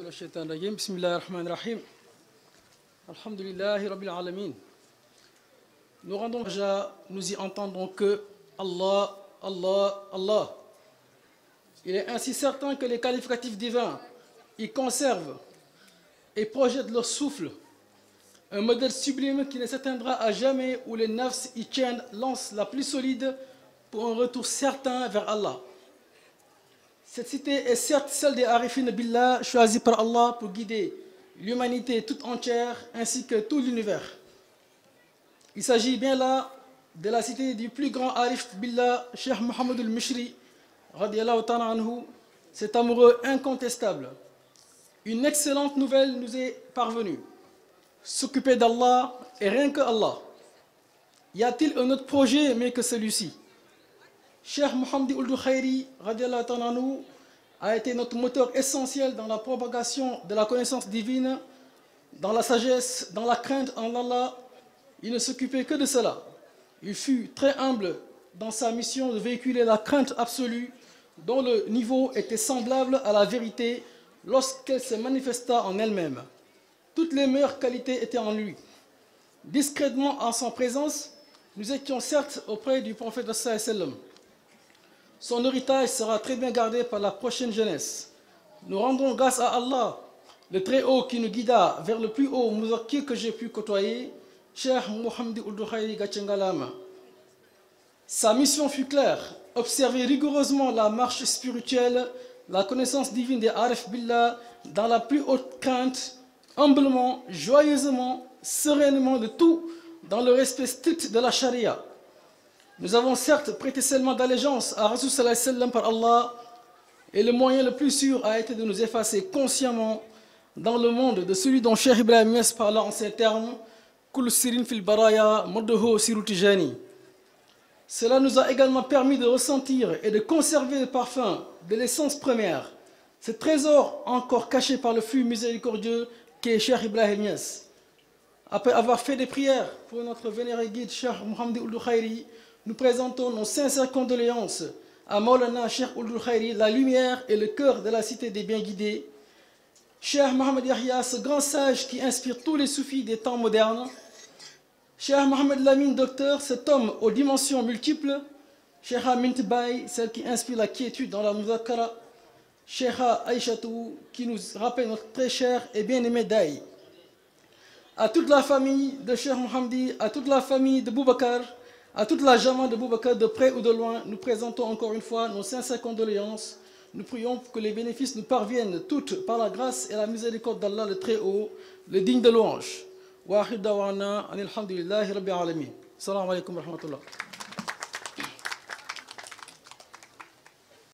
الشيطان الرجيم بسم الله الرحمن الرحيم الحمد لله رب العالمين. Nous rendons déjà, nous y entendons que Allah, Allah, Allah. Il est ainsi certain que les qualificatifs divins y conservent et projettent leur souffle, un modèle sublime qui ne s'éteindra à jamais, où les nafs y tiennent l'anse la plus solide pour un retour certain vers Allah. Cette cité est certes celle des Arifin Billah, choisie par Allah pour guider l'humanité toute entière ainsi que tout l'univers. Il s'agit bien là de la cité du plus grand Arif Billah, Cheikh Mohammed al-Mishri, radiallahu ta'ala anhu, cet amoureux incontestable. Une excellente nouvelle nous est parvenue. S'occuper d'Allah et rien que Allah. Y a-t-il un autre projet mais que celui-ci? Cheikh Mohammed Ould Khairi, radiallahu ta'ala anhu, a été notre moteur essentiel dans la propagation de la connaissance divine, dans la sagesse, dans la crainte en Allah. Il ne s'occupait que de cela. Il fut très humble dans sa mission de véhiculer la crainte absolue, dont le niveau était semblable à la vérité lorsqu'elle se manifesta en elle-même. Toutes les meilleures qualités étaient en lui. Discrètement en son présence, nous étions certes auprès du prophète sallallahu alayhi wa sallam. Son héritage sera très bien gardé par la prochaine jeunesse. Nous rendons grâce à Allah, le Très-Haut qui nous guida vers le plus haut Mouzakir que j'ai pu côtoyer, Cheikh Mohammed Ould Khairi Gatchengalama. Sa mission fut claire, observer rigoureusement la marche spirituelle, la connaissance divine des Arif Billah dans la plus haute crainte, humblement, joyeusement, sereinement de tout, dans le respect strict de la charia. Nous avons certes prêté serment d'allégeance à Rasul sallallahu alayhi wa sallam par Allah, et le moyen le plus sûr a été de nous effacer consciemment dans le monde de celui dont Cheikh Ibrahim Niass parla en ces termes, Kul sirin fil baraya moddoho siru tijani. Cela nous a également permis de ressentir et de conserver le parfum de l'essence première, ce trésor encore caché par le flux miséricordieux qu'est Cheikh Ibrahim Niass. Après avoir fait des prières pour notre vénéré guide Cheikh Mohammed Ould Khairi, nous présentons nos sincères condoléances à Maulana Cheikh Ould Khairi, la lumière et le cœur de la cité des bien guidés. Cheikh Mohamed Yahya, ce grand sage qui inspire tous les soufis des temps modernes. Cheikh Mohamed Lamine, docteur, cet homme aux dimensions multiples. Cheikh Mint Bay, celle qui inspire la quiétude dans la Mouzakara. Cheikh Aïchatou, qui nous rappelle notre très cher et bien-aimé Daï. À toute la famille de Cheikh Mohamdi, à toute la famille de Boubacar, à toute la Jama de Boubacar, de près ou de loin, nous présentons encore une fois nos sincères condoléances. Nous prions que les bénéfices nous parviennent toutes par la grâce et la miséricorde d'Allah le Très-Haut, le digne de louange. Wa akhir dawana anil hamdulillahi rabbil alamin. Assalamu alaikum wa rahmatullah.